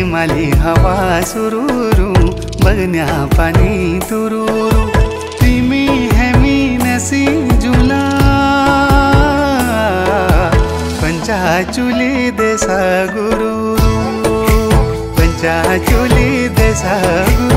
हिमाली हवा सुरूरू बगन्या पानी तुरूरू तिमी हेमी नसी जुला पंचाचुली देसा गुरु पंचाचुली देसा गुरु